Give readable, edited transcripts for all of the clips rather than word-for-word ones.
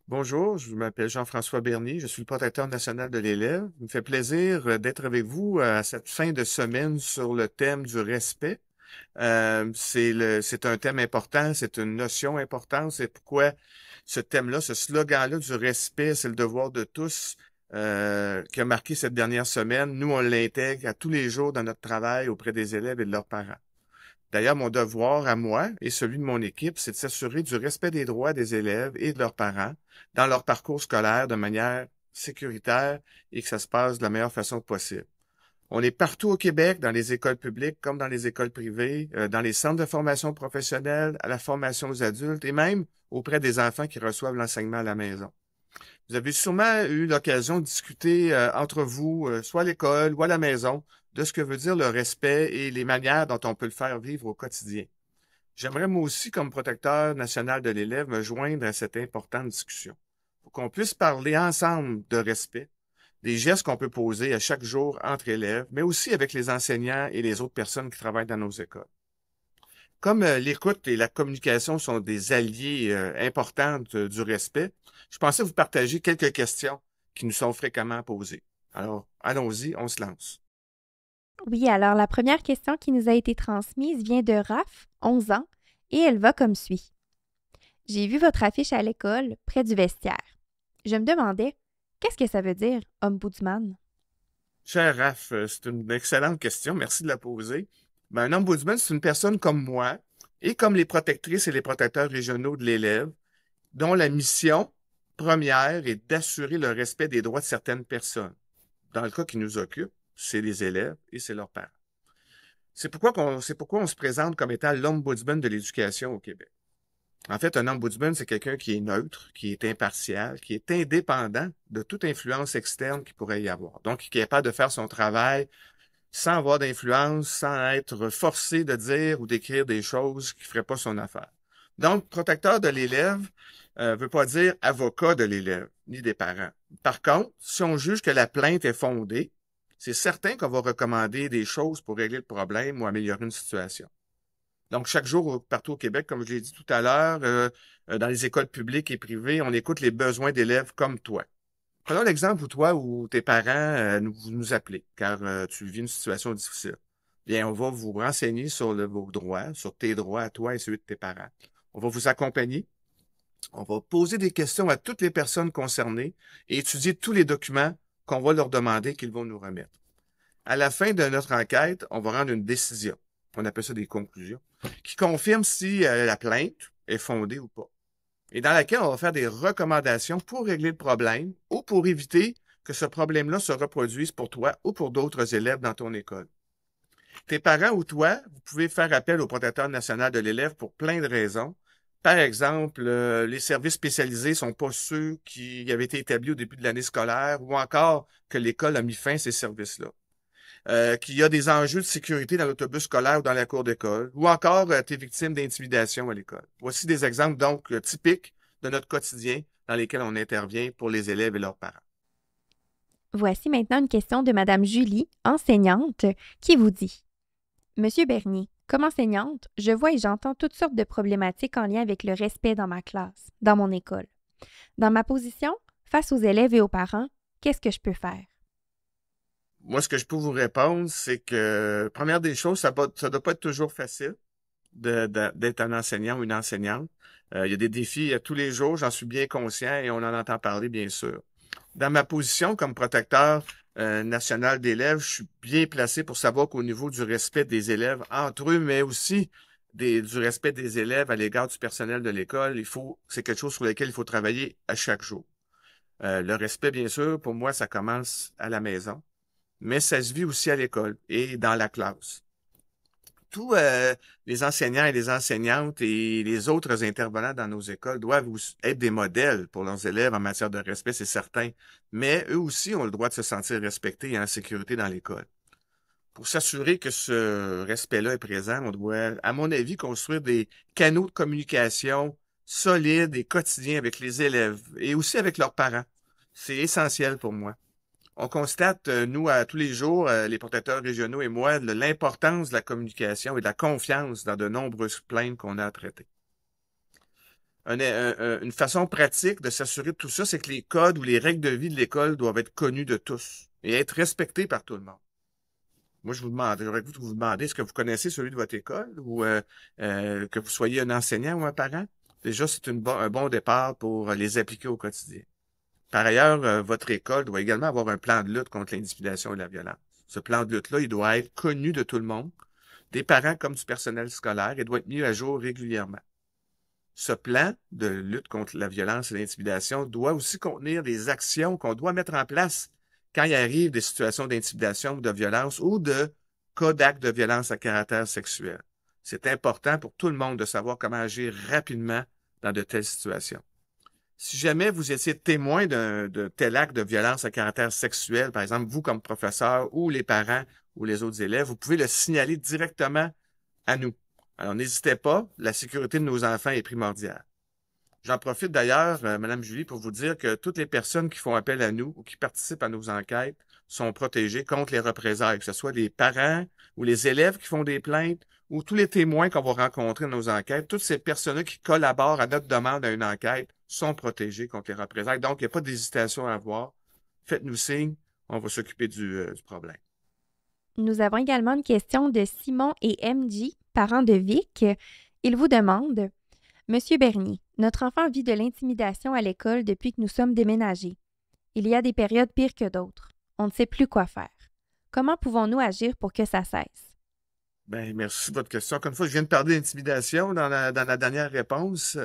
Bonjour, je m'appelle Jean-François Bernier, je suis le protecteur national de l'élève. Il me fait plaisir d'être avec vous à cette fin de semaine sur le thème du respect. C'est un thème important, c'est une notion importante, c'est pourquoi ce thème-là, ce slogan-là du respect, c'est le devoir de tous, qui a marqué cette dernière semaine. Nous, on l'intègre à tous les jours dans notre travail auprès des élèves et de leurs parents. D'ailleurs, mon devoir à moi et celui de mon équipe, c'est de s'assurer du respect des droits des élèves et de leurs parents dans leur parcours scolaire de manière sécuritaire et que ça se passe de la meilleure façon possible. On est partout au Québec, dans les écoles publiques comme dans les écoles privées, dans les centres de formation professionnelle, à la formation aux adultes et même auprès des enfants qui reçoivent l'enseignement à la maison. Vous avez sûrement eu l'occasion de discuter entre vous, soit à l'école ou à la maison, de ce que veut dire le respect et les manières dont on peut le faire vivre au quotidien. J'aimerais moi aussi, comme protecteur national de l'élève, me joindre à cette importante discussion pour qu'on puisse parler ensemble de respect, des gestes qu'on peut poser à chaque jour entre élèves, mais aussi avec les enseignants et les autres personnes qui travaillent dans nos écoles. Comme l'écoute et la communication sont des alliés importants du respect, je pensais vous partager quelques questions qui nous sont fréquemment posées. Alors, allons-y, on se lance. Oui, alors la première question qui nous a été transmise vient de Raph, 11 ans, et elle va comme suit. J'ai vu votre affiche à l'école, près du vestiaire. Je me demandais, qu'est-ce que ça veut dire, ombudsman? Cher Raph, c'est une excellente question. Merci de la poser. Un ombudsman, c'est une personne comme moi et comme les protectrices et les protecteurs régionaux de l'élève, dont la mission première est d'assurer le respect des droits de certaines personnes. Dans le cas qui nous occupe, c'est les élèves et c'est leurs parents. C'est pourquoi on se présente comme étant l'ombudsman de l'éducation au Québec. En fait, un ombudsman, c'est quelqu'un qui est neutre, qui est impartial, qui est indépendant de toute influence externe qu'il pourrait y avoir. Donc, qui est capable de faire son travail sans avoir d'influence, sans être forcé de dire ou d'écrire des choses qui ne feraient pas son affaire. Donc, protecteur de l'élève veut pas dire avocat de l'élève, ni des parents. Par contre, si on juge que la plainte est fondée, c'est certain qu'on va recommander des choses pour régler le problème ou améliorer une situation. Donc, chaque jour, partout au Québec, comme je l'ai dit tout à l'heure, dans les écoles publiques et privées, on écoute les besoins d'élèves comme toi. Prenons l'exemple où toi ou tes parents vous nous appelez, car tu vis une situation difficile. Bien, on va vous renseigner sur vos droits, sur tes droits à toi et ceux de tes parents. On va vous accompagner. On va poser des questions à toutes les personnes concernées et étudier tous les documents qu'on va leur demander qu'ils vont nous remettre. À la fin de notre enquête, on va rendre une décision. On appelle ça des conclusions, qui confirment si la plainte est fondée ou pas. Et dans laquelle on va faire des recommandations pour régler le problème ou pour éviter que ce problème-là se reproduise pour toi ou pour d'autres élèves dans ton école. Tes parents ou toi, vous pouvez faire appel au protecteur national de l'élève pour plein de raisons. Par exemple, les services spécialisés sont pas ceux qui avaient été établis au début de l'année scolaire ou encore que l'école a mis fin à ces services-là. Qu'il y a des enjeux de sécurité dans l'autobus scolaire ou dans la cour d'école, ou encore tu es victime d'intimidation à l'école. Voici des exemples donc typiques de notre quotidien dans lesquels on intervient pour les élèves et leurs parents. Voici maintenant une question de Madame Julie, enseignante, qui vous dit: Monsieur Bernier, comme enseignante, je vois et j'entends toutes sortes de problématiques en lien avec le respect dans ma classe, dans mon école. Dans ma position, face aux élèves et aux parents, qu'est-ce que je peux faire? Moi, ce que je peux vous répondre, c'est que, première des choses, ça doit pas être toujours facile d'être un enseignant ou une enseignante. Il y a des défis tous les jours, j'en suis bien conscient et on en entend parler, bien sûr. Dans ma position comme protecteur national d'élèves, je suis bien placé pour savoir qu'au niveau du respect des élèves entre eux, mais aussi du respect des élèves à l'égard du personnel de l'école, c'est quelque chose sur lequel il faut travailler à chaque jour. Le respect, bien sûr, pour moi, ça commence à la maison, mais ça se vit aussi à l'école et dans la classe. Tous les enseignants et les enseignantes et les autres intervenants dans nos écoles doivent être des modèles pour leurs élèves en matière de respect, c'est certain, mais eux aussi ont le droit de se sentir respectés et en sécurité dans l'école. Pour s'assurer que ce respect-là est présent, on doit, à mon avis, construire des canaux de communication solides et quotidiens avec les élèves et aussi avec leurs parents. C'est essentiel pour moi. On constate, nous, à tous les jours, les protecteurs régionaux et moi, l'importance de la communication et de la confiance dans de nombreuses plaintes qu'on a à traiter. une façon pratique de s'assurer de tout ça, c'est que les codes ou les règles de vie de l'école doivent être connues de tous et être respectées par tout le monde. Moi, je vous demande, j'aurais voulu vous demander, est-ce que vous connaissez celui de votre école ou que vous soyez un enseignant ou un parent? Déjà, c'est un bon départ pour les appliquer au quotidien. Par ailleurs, votre école doit également avoir un plan de lutte contre l'intimidation et la violence. Ce plan de lutte-là, il doit être connu de tout le monde, des parents comme du personnel scolaire, et doit être mis à jour régulièrement. Ce plan de lutte contre la violence et l'intimidation doit aussi contenir des actions qu'on doit mettre en place quand il arrive des situations d'intimidation ou de violence ou de cas d'actes de violence à caractère sexuel. C'est important pour tout le monde de savoir comment agir rapidement dans de telles situations. Si jamais vous étiez témoin de tel acte de violence à caractère sexuel, par exemple, vous comme professeur ou les parents ou les autres élèves, vous pouvez le signaler directement à nous. Alors, n'hésitez pas, la sécurité de nos enfants est primordiale. J'en profite d'ailleurs, Madame Julie, pour vous dire que toutes les personnes qui font appel à nous ou qui participent à nos enquêtes sont protégées contre les représailles, que ce soit les parents ou les élèves qui font des plaintes ou tous les témoins qu'on va rencontrer dans nos enquêtes. Toutes ces personnes qui collaborent à notre demande à une enquête sont protégées contre les représailles. Donc, il n'y a pas d'hésitation à avoir. Faites-nous signe, on va s'occuper du problème. Nous avons également une question de Simon et MJ, parents de Vic. Ils vous demandent: Monsieur Bernier, notre enfant vit de l'intimidation à l'école depuis que nous sommes déménagés. Il y a des périodes pires que d'autres. On ne sait plus quoi faire. Comment pouvons-nous agir pour que ça cesse? Ben, merci de votre question. Encore une fois, je viens de parler d'intimidation dans la dernière réponse.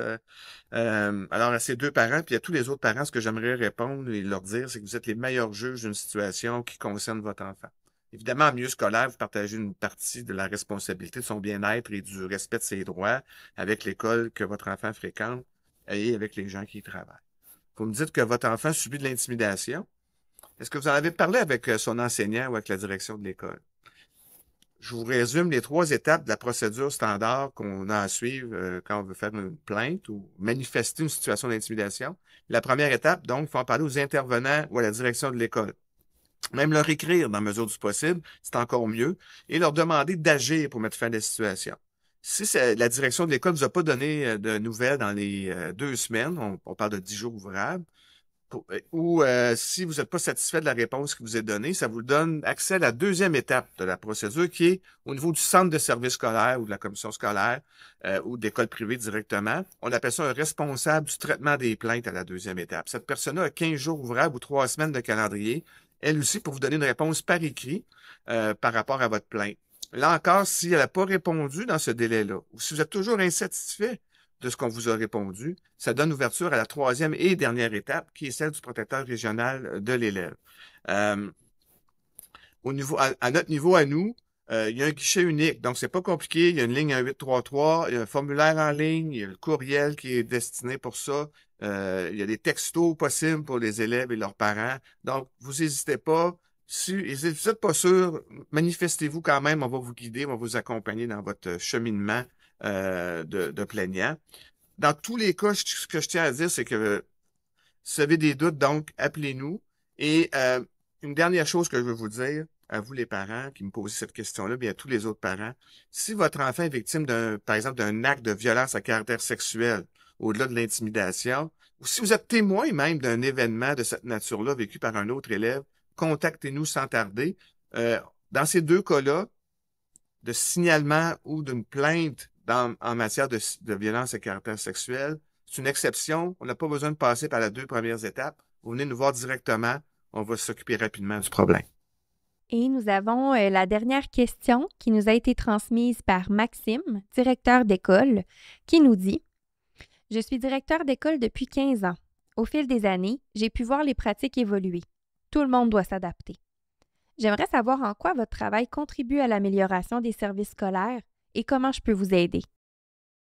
Alors, à ces deux parents, puis à tous les autres parents, ce que j'aimerais répondre et leur dire, c'est que vous êtes les meilleurs juges d'une situation qui concerne votre enfant. Évidemment, en milieu scolaire, vous partagez une partie de la responsabilité de son bien-être et du respect de ses droits avec l'école que votre enfant fréquente et avec les gens qui y travaillent. Vous me dites que votre enfant subit de l'intimidation. Est-ce que vous en avez parlé avec son enseignant ou avec la direction de l'école? Je vous résume les 3 étapes de la procédure standard qu'on a à suivre quand on veut faire une plainte ou manifester une situation d'intimidation. La première étape, donc, il faut en parler aux intervenants ou à la direction de l'école. Même leur écrire dans la mesure du possible, c'est encore mieux, et leur demander d'agir pour mettre fin à la situation. Si la direction de l'école ne vous a pas donné de nouvelles dans les 2 semaines, on parle de 10 jours ouvrables, ou si vous n'êtes pas satisfait de la réponse qui vous est donnée, ça vous donne accès à la deuxième étape de la procédure qui est au niveau du centre de service scolaire ou de la commission scolaire ou d'école privée directement. On appelle ça un responsable du traitement des plaintes à la deuxième étape. Cette personne-là a 15 jours ouvrables ou 3 semaines de calendrier, elle aussi, pour vous donner une réponse par écrit par rapport à votre plainte. Là encore, si elle n'a pas répondu dans ce délai-là, ou si vous êtes toujours insatisfait de ce qu'on vous a répondu, ça donne ouverture à la 3e et dernière étape, qui est celle du protecteur régional de l'élève. À notre niveau, à nous, il y a un guichet unique, donc c'est pas compliqué. Il y a une ligne 1833, il y a un formulaire en ligne, il y a le courriel qui est destiné pour ça. Il y a des textos possibles pour les élèves et leurs parents. Donc, vous n'hésitez pas. Si vous n'êtes pas sûr, manifestez-vous quand même. On va vous guider, on va vous accompagner dans votre cheminement de plaignant. Dans tous les cas, ce que je tiens à dire, c'est que si vous avez des doutes, donc, appelez-nous. Et une dernière chose que je veux vous dire, à vous les parents qui me posez cette question-là, bien à tous les autres parents, si votre enfant est victime par exemple, d'un acte de violence à caractère sexuel, au-delà de l'intimidation, ou si vous êtes témoin même d'un événement de cette nature-là vécu par un autre élève, contactez-nous sans tarder. Dans ces 2 cas-là, de signalement ou d'une plainte en matière de violence à caractère sexuel, c'est une exception. On n'a pas besoin de passer par les 2 premières étapes. Vous venez nous voir directement. On va s'occuper rapidement du problème. Et nous avons la dernière question qui nous a été transmise par Maxime, directeur d'école, qui nous dit: Je suis directeur d'école depuis 15 ans. Au fil des années, j'ai pu voir les pratiques évoluer. Tout le monde doit s'adapter. J'aimerais savoir en quoi votre travail contribue à l'amélioration des services scolaires et comment je peux vous aider.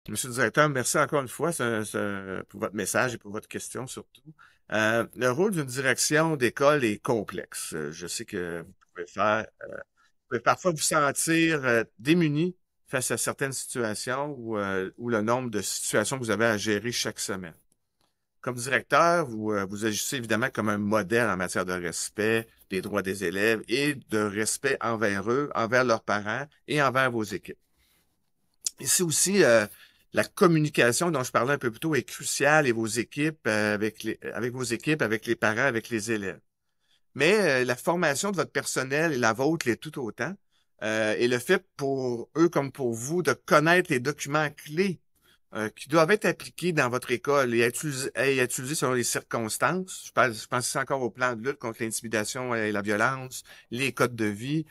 Monsieur le directeur, merci encore une fois pour votre message et pour votre question surtout. Le rôle d'une direction d'école est complexe. Je sais que vous pouvez parfois vous sentir démuni face à certaines situations ou le nombre de situations que vous avez à gérer chaque semaine. Comme directeur, vous agissez évidemment comme un modèle en matière de respect des droits des élèves et de respect envers eux, envers leurs parents et envers vos équipes. Ici aussi, La communication dont je parlais un peu plus tôt est cruciale et vos équipes, avec vos équipes, avec les parents, avec les élèves. Mais la formation de votre personnel et la vôtre l'est tout autant. Et le fait pour eux comme pour vous de connaître les documents clés qui doivent être appliqués dans votre école et utilisés selon les circonstances. Je pense ici encore au plan de lutte contre l'intimidation et la violence, les codes de vie,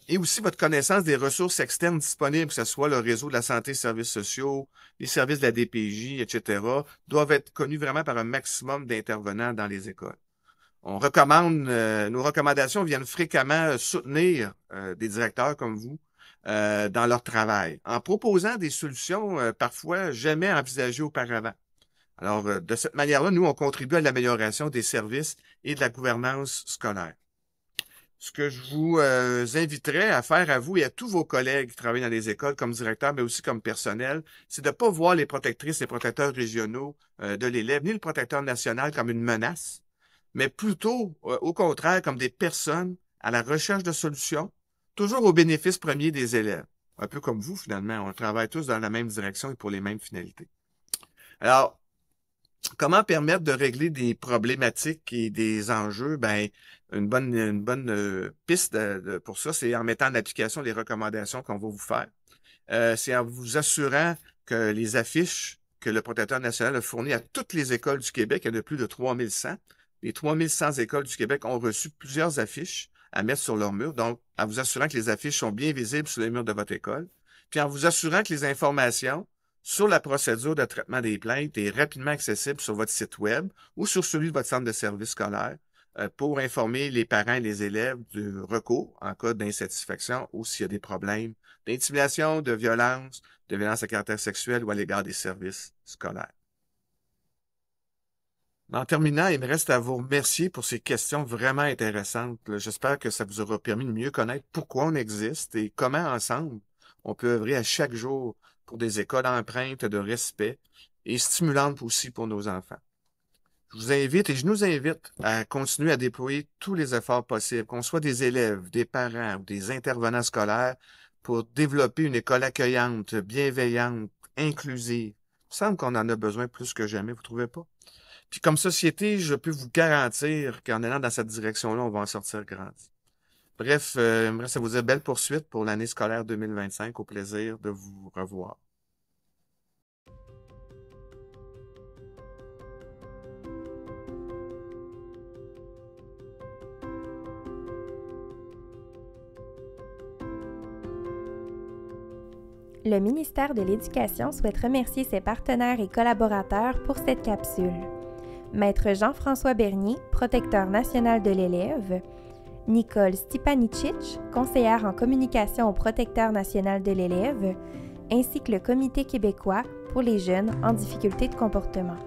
et aussi votre connaissance des ressources externes disponibles, que ce soit le réseau de la santé et services sociaux, les services de la DPJ, etc., doivent être connus vraiment par un maximum d'intervenants dans les écoles. On recommande, nos recommandations viennent fréquemment soutenir des directeurs comme vous dans leur travail, en proposant des solutions parfois jamais envisagées auparavant. Alors, de cette manière-là, nous, on contribue à l'amélioration des services et de la gouvernance scolaire. Ce que je vous inviterais à faire à vous et à tous vos collègues qui travaillent dans les écoles comme directeurs, mais aussi comme personnel, c'est de ne pas voir les protectrices et protecteurs régionaux de l'élève, ni le protecteur national comme une menace, mais plutôt, au contraire, comme des personnes à la recherche de solutions, toujours au bénéfice premier des élèves. Un peu comme vous, finalement. On travaille tous dans la même direction et pour les mêmes finalités. Alors, comment permettre de régler des problématiques et des enjeux? Ben, une bonne piste pour ça, c'est en mettant en application les recommandations qu'on va vous faire. C'est en vous assurant que les affiches que le protecteur national a fournies à toutes les écoles du Québec, il y en a plus de 3100. Les 3100 écoles du Québec ont reçu plusieurs affiches à mettre sur leur mur. Donc, en vous assurant que les affiches sont bien visibles sur les murs de votre école, puis en vous assurant que les informations sur la procédure de traitement des plaintes est rapidement accessible sur votre site web ou sur celui de votre centre de service scolaire pour informer les parents et les élèves du recours en cas d'insatisfaction ou s'il y a des problèmes d'intimidation, de violence à caractère sexuel ou à l'égard des services scolaires. En terminant, il me reste à vous remercier pour ces questions vraiment intéressantes. J'espère que ça vous aura permis de mieux connaître pourquoi on existe et comment ensemble on peut œuvrer à chaque jour pour des écoles empreintes de respect et stimulantes aussi pour nos enfants. Je vous invite et je nous invite à continuer à déployer tous les efforts possibles, qu'on soit des élèves, des parents ou des intervenants scolaires, pour développer une école accueillante, bienveillante, inclusive. Il me semble qu'on en a besoin plus que jamais, vous ne trouvez pas? Puis comme société, je peux vous garantir qu'en allant dans cette direction-là, on va en sortir grandi. Bref, il me reste à vous dire belle poursuite pour l'année scolaire 2025. Au plaisir de vous revoir. Le ministère de l'Éducation souhaite remercier ses partenaires et collaborateurs pour cette capsule. Maître Jean-François Bernier, protecteur national de l'élève, Nicole Stipanicic, conseillère en communication au protecteur national de l'élève, ainsi que le Comité québécois pour les jeunes en difficulté de comportement.